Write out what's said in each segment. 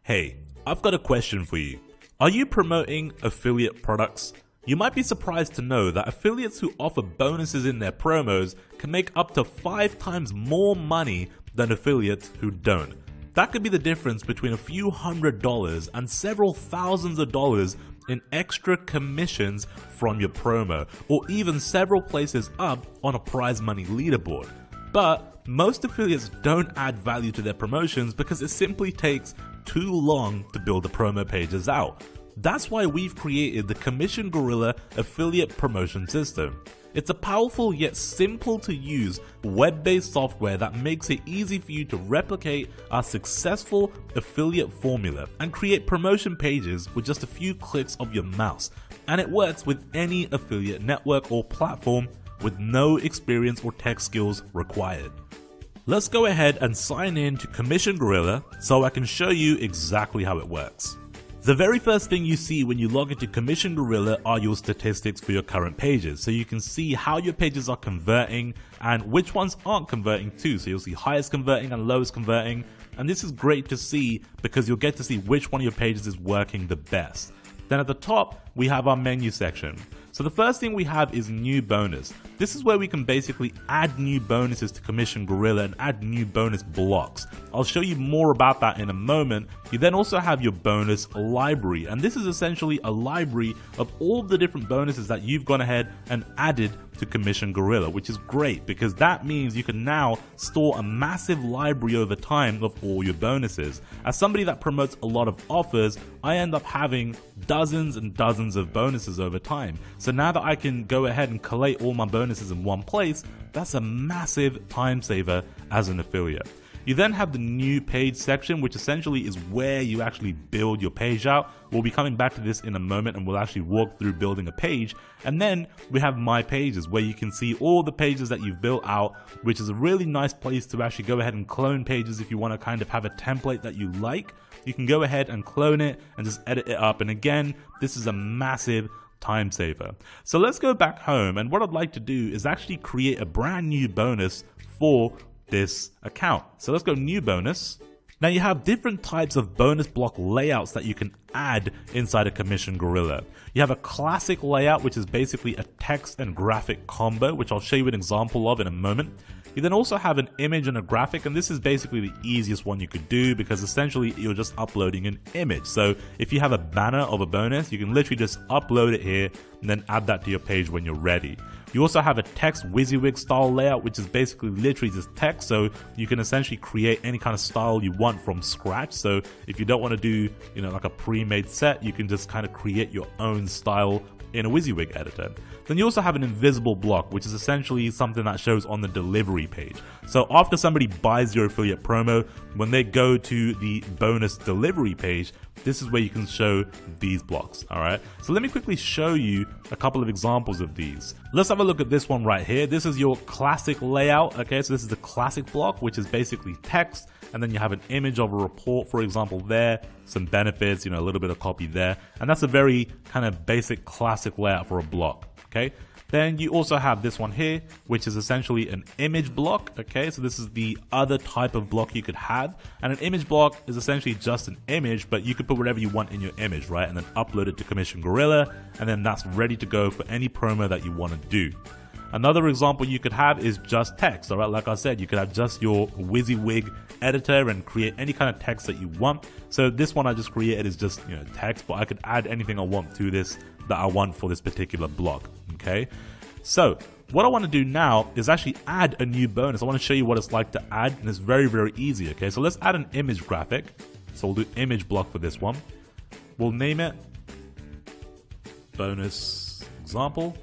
Hey, I've got a question for you. Are you promoting affiliate products? You might be surprised to know that affiliates who offer bonuses in their promos can make up to 5 times more money than affiliates who don't. That could be the difference between a few $100s and several thousands of dollars in extra commissions from your promo, or even several places up on a prize money leaderboard. But most affiliates don't add value to their promotions because it simply takes too long to build the promo pages out. That's why we've created the Commission Gorilla Affiliate Promotion System. It's a powerful yet simple to use web-based software that makes it easy for you to replicate our successful affiliate formula and create promotion pages with just a few clicks of your mouse. And it works with any affiliate network or platform with no experience or tech skills required. Let's go ahead and sign in to Commission Gorilla so I can show you exactly how it works. The very first thing you see when you log into Commission Gorilla are your statistics for your current pages. So you can see how your pages are converting and which ones aren't converting too. So you'll see highest converting and lowest converting. And this is great to see because you'll get to see which one of your pages is working the best. Then at the top, we have our menu section. So the first thing we have is new bonus. This is where we can basically add new bonuses to Commission Gorilla and add new bonus blocks. I'll show you more about that in a moment. You then also have your bonus library, and this is essentially a library of all the different bonuses that you've gone ahead and added to Commission Gorilla, which is great because that means you can now store a massive library over time of all your bonuses. As somebody that promotes a lot of offers, I end up having dozens and dozens of bonuses over time. So now that I can go ahead and collate all my bonuses in one place, that's a massive time saver as an affiliate. You then have the new page section, which essentially is where you actually build your page out. We'll be coming back to this in a moment and we'll actually walk through building a page. And then we have my pages, where you can see all the pages that you've built out, which is a really nice place to actually go ahead and clone pages if you want to kind of have a template that you like. You can go ahead and clone it and just edit it up. And again, this is a massive time saver. So let's go back home, and what I'd like to do is actually create a brand new bonus for this account. So let's go new bonus. Now you have different types of bonus block layouts that you can add inside a Commission Gorilla. You have a classic layout, which is basically a text and graphic combo, which I'll show you an example of in a moment. You then also have an image and a graphic, and this is basically the easiest one you could do because essentially you're just uploading an image. So if you have a banner of a bonus, you can literally just upload it here and then add that to your page when you're ready. You also have a text WYSIWYG style layout, which is basically literally just text, so you can essentially create any kind of style you want from scratch. So if you don't want to do, like a pre-made set, you can just kind of create your own style in a WYSIWYG editor. Then you also have an invisible block, which is essentially something that shows on the delivery page. So after somebody buys your affiliate promo, when they go to the bonus delivery page, this is where you can show these blocks. All right, so let me quickly show you a couple of examples of these. Let's have a look at this one right here. This is your classic layout. Okay, so this is the classic block, which is basically text, and then you have an image of a report, for example, there, some benefits, a little bit of copy there, and that's a very kind of basic classic layout for a block. Okay, then you also have this one here, which is essentially an image block. Okay, so this is the other type of block you could have, and an image block is essentially just an image, but you could put whatever you want in your image, right, and then upload it to Commission Gorilla, and then that's ready to go for any promo that you want to do. Another example you could have is just text. All right, like I said, you could have just your WYSIWYG editor and create any kind of text that you want. So this one I just created is just text, but I could add anything I want to this that I want for this particular block. Okay, so what I want to do now is actually add a new bonus. I want to show you what it's like to add, and it's very, very easy. Okay, so let's add an image graphic. So we'll do image block for this one. We'll name it bonus example.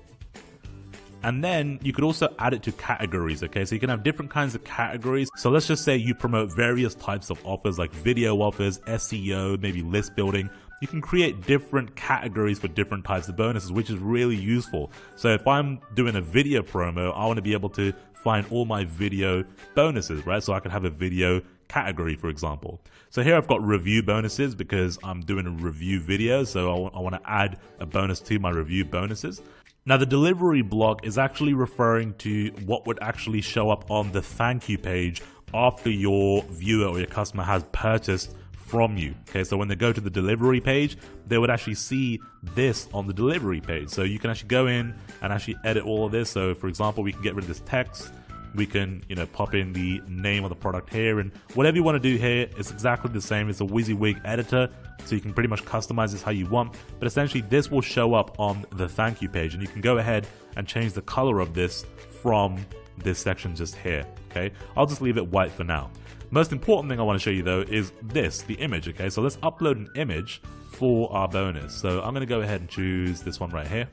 And then you could also add it to categories, okay? So you can have different kinds of categories. So let's just say you promote various types of offers like video offers, SEO, maybe list building. You can create different categories for different types of bonuses, which is really useful. So if I'm doing a video promo, I want to be able to find all my video bonuses, right? So I can have a video category, for example. So here I've got review bonuses because I'm doing a review video. So I want to add a bonus to my review bonuses. Now the delivery block is actually referring to what would actually show up on the thank you page after your viewer or your customer has purchased from you. Okay, so when they go to the delivery page, they would actually see this on the delivery page. So you can actually go in and actually edit all of this. So for example, we can get rid of this text. We can, pop in the name of the product here, and whatever you want to do here, it's exactly the same. It's a WYSIWYG editor, so you can pretty much customize this how you want. But essentially, this will show up on the thank you page, and you can go ahead and change the color of this from this section just here. Okay, I'll just leave it white for now. Most important thing I want to show you though is this, the image. Okay, so let's upload an image for our bonus. So I'm going to go ahead and choose this one right here.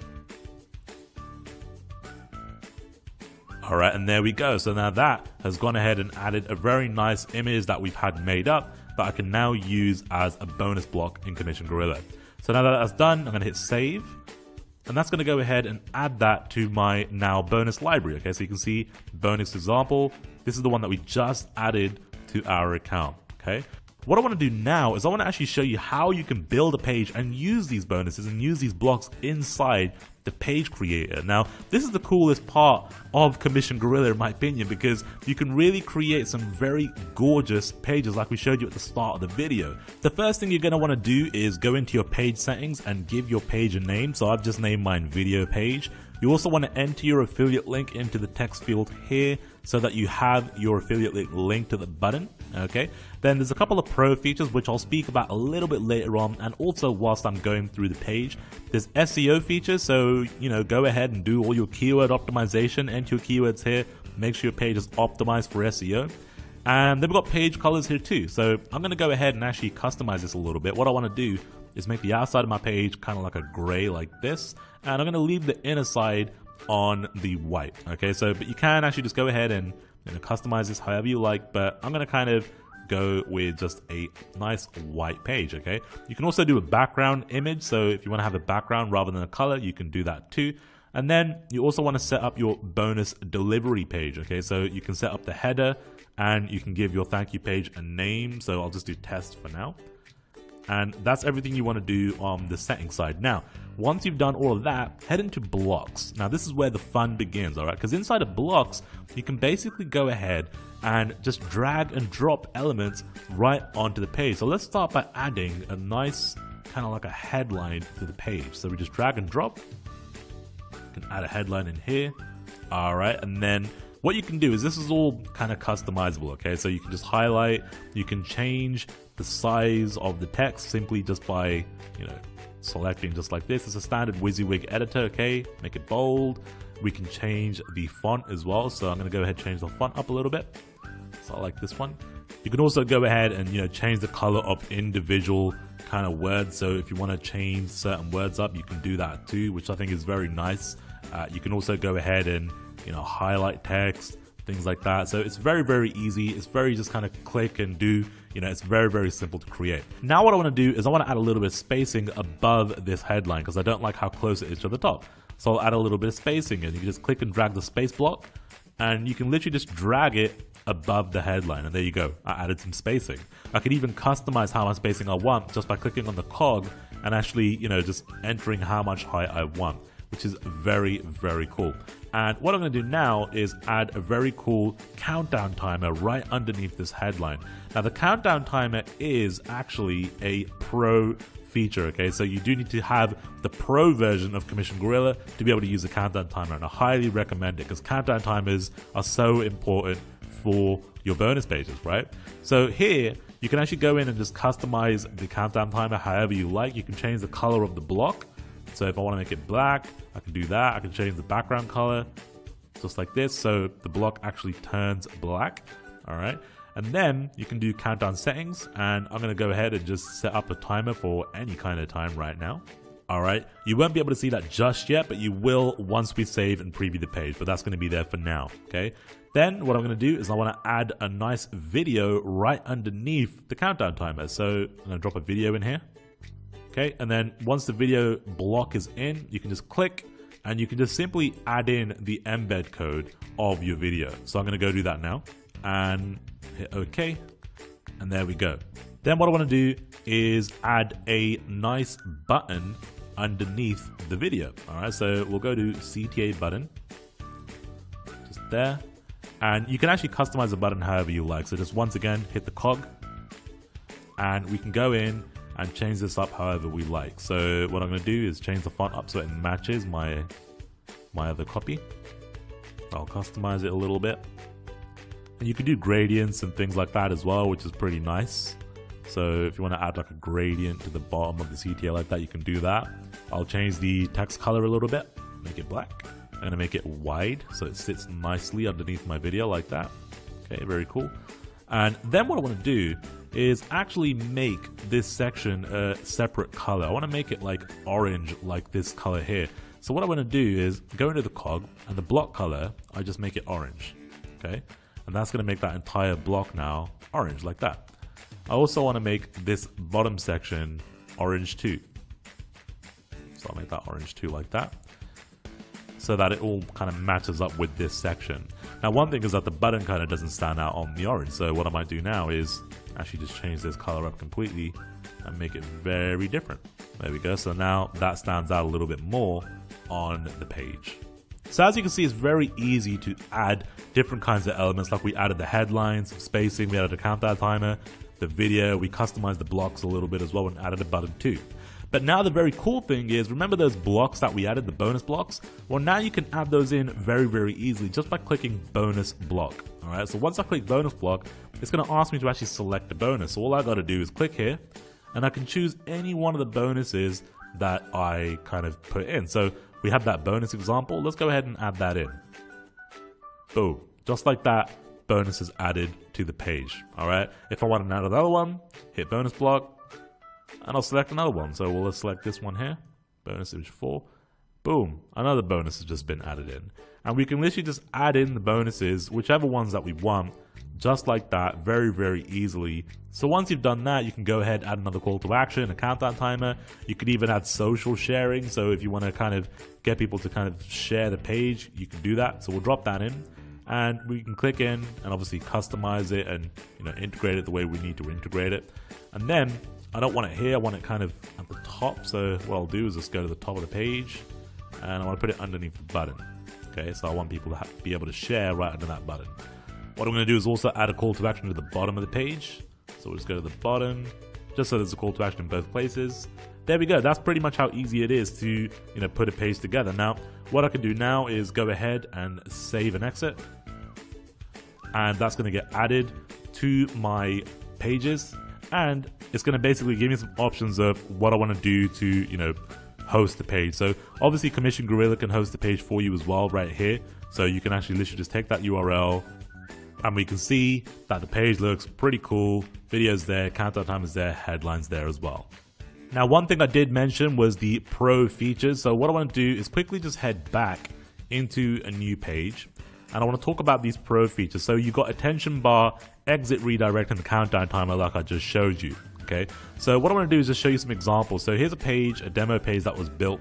Alright, and there we go. So now that has gone ahead and added a very nice image that we've had made up that I can now use as a bonus block in Commission Gorilla. So now that that's done, I'm going to hit save. And that's going to go ahead and add that to my now bonus library. Okay, so you can see bonus example. This is the one that we just added to our account. Okay. What I want to do now is I want to actually show you how you can build a page and use these bonuses and use these blocks inside the page creator. Now, this is the coolest part of Commission Gorilla in my opinion, because you can really create some very gorgeous pages like we showed you at the start of the video. The first thing you're going to want to do is go into your page settings and give your page a name. So I've just named mine video page. You also want to enter your affiliate link into the text field here so that you have your affiliate link linked to the button. Okay, then there's a couple of pro features which I'll speak about a little bit later on, and also whilst I'm going through the page. There's SEO features, so go ahead and do all your keyword optimization, enter your keywords here, make sure your page is optimized for SEO. And then we've got page colors here too, so I'm going to go ahead and actually customize this a little bit. What I want to do is make the outside of my page kind of like a gray like this, and I'm going to leave the inner side on the white. Okay, so but you can actually just go ahead and customize this however you like, but I'm going to kind of go with just a nice white page. Okay, you can also do a background image, so if you want to have a background rather than a color, you can do that too. And then you also want to set up your bonus delivery page. Okay, so you can set up the header and you can give your thank you page a name, so I'll just do test for now. And that's everything you want to do on the settings side. Now, once you've done all of that, head into blocks. Now, this is where the fun begins, all right? Because inside of blocks, you can basically go ahead and just drag and drop elements right onto the page. So let's start by adding a nice kind of like a headline to the page. So we just drag and drop. You can add a headline in here. All right, and then what you can do is this is all kind of customizable, okay? So you can just highlight, you can change the size of the text simply just by, selecting just like this. It's a standard WYSIWYG editor, okay? Make it bold. We can change the font as well. So I'm going to go ahead and change the font up a little bit. So I like this one. You can also go ahead and, change the color of individual kind of words. So if you want to change certain words up, you can do that too, which I think is very nice. You can also go ahead and, highlight text, things like that. So it's very, very easy. It's very just kind of click and do. It's very, very simple to create. Now what I want to do is I want to add a little bit of spacing above this headline because I don't like how close it is to the top. So I'll add a little bit of spacing, and you can just click and drag the space block, and you can literally just drag it above the headline, and there you go. I added some spacing. I could even customize how much spacing I want just by clicking on the cog and actually, just entering how much height I want, which is very, very cool. And what I'm going to do now is add a very cool countdown timer right underneath this headline. Now the countdown timer is actually a pro feature, okay? So you do need to have the pro version of Commission Gorilla to be able to use the countdown timer, and I highly recommend it because countdown timers are so important for your bonus pages, right? So here you can actually go in and just customize the countdown timer however you like. You can change the color of the block. So if I want to make it black, I can do that. I can change the background color just like this, so the block actually turns black. All right, and then you can do countdown settings, and I'm going to go ahead and just set up a timer for any kind of time right now. All right, you won't be able to see that just yet, but you will once we save and preview the page, but that's going to be there for now. Okay, then what I'm going to do is I want to add a nice video right underneath the countdown timer. So I'm going to drop a video in here. Okay, and then once the video block is in, you can just click and you can just simply add in the embed code of your video. So I'm going to go do that now and hit OK, and there we go. Then what I want to do is add a nice button underneath the video. All right, so we'll go to CTA button, just there, and you can actually customize the button however you like. So just once again, hit the cog. and we can go in and change this up however we like. So what I'm going to do is change the font up so it matches my other copy. I'll customize it a little bit. And you can do gradients and things like that as well, which is pretty nice. So if you want to add like a gradient to the bottom of the CTA like that, you can do that. I'll change the text color a little bit, make it black. I'm going to make it wide so it sits nicely underneath my video like that. Okay, very cool. And then what I want to do is actually make this section a separate color. I want to make it like orange, like this color here. So what I want to do is go into the cog, and the block color, I just make it orange. Okay, and that's going to make that entire block now orange like that. I also want to make this bottom section orange too. So I'll make that orange too like that, so that it all kind of matches up with this section. Now one thing is that the button kind of doesn't stand out on the orange, so what I might do now is actually just change this color up completely and make it very different. There we go, so now that stands out a little bit more on the page. So as you can see, it's very easy to add different kinds of elements, like we added the headlines, spacing, we added a countdown timer, the video, we customized the blocks a little bit as well and added a button too. But now the very cool thing is, remember those blocks that we added, the bonus blocks? Well, now you can add those in very easily just by clicking bonus block. Alright, so once I click bonus block, it's going to ask me to actually select a bonus. So all I got to do is click here, and I can choose any one of the bonuses that I kind of put in. So we have that bonus example. Let's go ahead and add that in. Boom. Just like that, bonus is added to the page. Alright, if I want to add another one, hit bonus block, and I'll select another one. So we'll select this one here, bonus image 4. Boom, another bonus has just been added in. And we can literally just add in the bonuses, whichever ones that we want, just like that, very easily. So once you've done that, you can go ahead, add another call to action, a countdown timer. You could even add social sharing. So if you want to kind of get people to kind of share the page, you can do that. So we'll drop that in, and we can click in and obviously customize it and, you know, integrate it the way we need to integrate it. And then I don't want it here, I want it kind of at the top. So what I'll do is just go to the top of the page, and I want to put it underneath the button. Okay, so I want people to be able to share right under that button. What I'm going to do is also add a call to action to the bottom of the page. So we'll just go to the bottom, just so there's a call to action in both places. There we go. That's pretty much how easy it is to, you know, put a page together. Now, what I can do now is go ahead and save and exit, and that's going to get added to my pages, and it's going to basically give me some options of what I want to do to, you know, host the page. So obviously Commission Gorilla can host the page for you as well right here. So you can actually literally just take that URL, and we can see that the page looks pretty cool. Videos there, countdown time is there, headlines there as well. Now one thing I did mention was the pro features. So what I want to do is quickly just head back into a new page, and I want to talk about these pro features. So you've got attention bar, exit redirect, and the countdown timer like I just showed you. Okay, so what I want to do is just show you some examples. So here's a page, a demo page that was built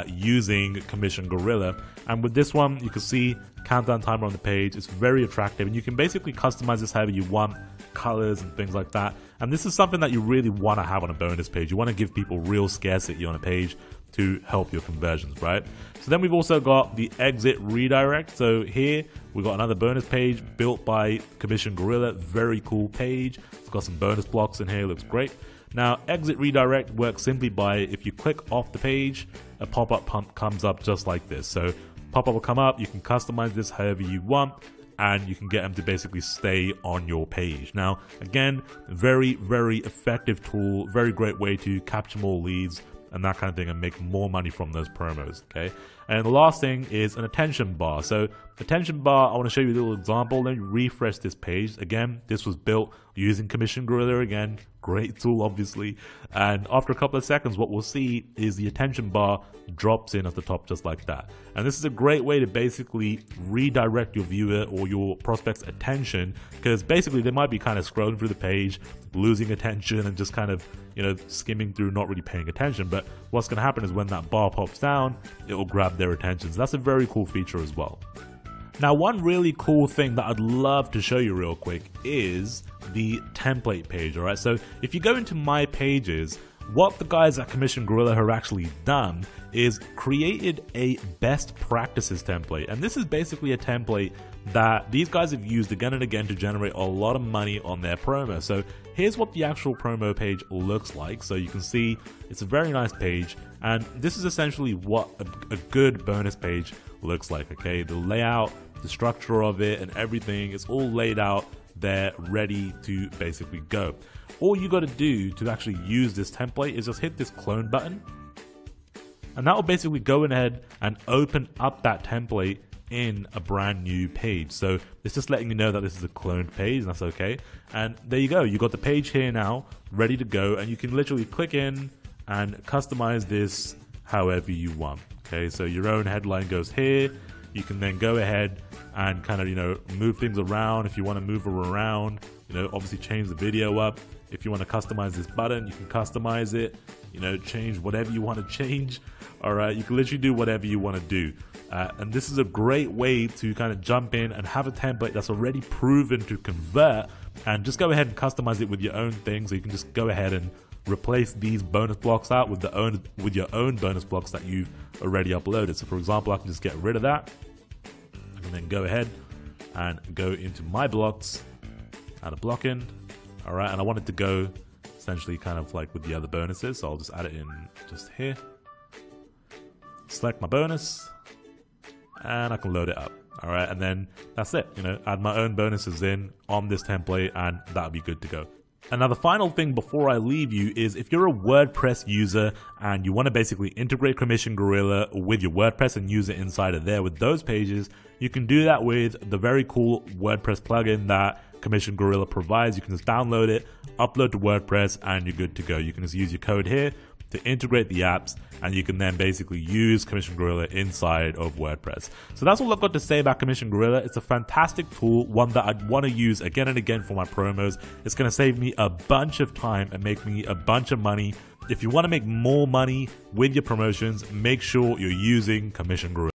using Commission Gorilla, and with this one you can see countdown timer on the page. It's very attractive, and you can basically customize this however you want, colors and things like that. And this is something that you really want to have on a bonus page. You want to give people real scarcity on a page to help your conversions, right? So then we've also got the exit redirect. So here we've got another bonus page built by Commission Gorilla. Very cool page. It's got some bonus blocks in here, looks great. Now exit redirect works simply by, if you click off the page, a pop-up comes up just like this. So pop-up will come up, you can customize this however you want, and you can get them to basically stay on your page. Now again, very effective tool, very great way to capture more leads and that kind of thing and make more money from those promos. Okay, and the last thing is an attention bar. So attention bar, I want to show you a little example. Let me refresh this page. Again, this was built using Commission Gorilla. Again, great tool obviously, and after a couple of seconds what we'll see is the attention bar drops in at the top just like that. And this is a great way to basically redirect your viewer or your prospect's attention, because basically they might be kind of scrolling through the page, losing attention and just kind of, you know, skimming through, not really paying attention. But what's going to happen is when that bar pops down, it will grab their attention. So that's a very cool feature as well. Now one really cool thing that I'd love to show you real quick is the template page. Alright, so if you go into my pages, what the guys at Commission Gorilla have actually done is created a best practices template. And this is basically a template that these guys have used again and again to generate a lot of money on their promo. So here's what the actual promo page looks like. So you can see it's a very nice page, and this is essentially what a good bonus page looks like, okay? The layout, the structure of it, and everything is all laid out there, ready to basically go. All you got to do to actually use this template is just hit this clone button, and that will basically go ahead and open up that template in a brand new page. So it's just letting you know that this is a cloned page, and that's okay. And there you go, you got the page here now ready to go, and you can literally click in and customize this however you want. Okay, so your own headline goes here. You can then go ahead and kind of, you know, move things around if you want to move her around, you know, obviously change the video up. If you want to customize this button, you can customize it, you know, change whatever you want to change. All right, you can literally do whatever you want to do. And this is a great way to kind of jump in and have a template that's already proven to convert, and just go ahead and customize it with your own thing. So you can just go ahead and replace these bonus blocks out with your own bonus blocks that you've already uploaded. So for example, I can just get rid of that. I can then go ahead and go into my blocks, add a block in. All right, and I want it to go essentially kind of like with the other bonuses, so I'll just add it in just here. Select my bonus, and I can load it up. All right, and then that's it. You know, add my own bonuses in on this template, and that'll be good to go. And now the final thing before I leave you is, if you're a WordPress user and you want to basically integrate Commission Gorilla with your WordPress and use it inside of there with those pages, you can do that with the very cool WordPress plugin that Commission Gorilla provides. You can just download it, upload to WordPress, and you're good to go. You can just use your code here to integrate the apps, and you can then basically use Commission Gorilla inside of WordPress. So that's all I've got to say about Commission Gorilla. It's a fantastic tool, one that I'd want to use again and again for my promos. It's going to save me a bunch of time and make me a bunch of money. If you want to make more money with your promotions, make sure you're using Commission Gorilla.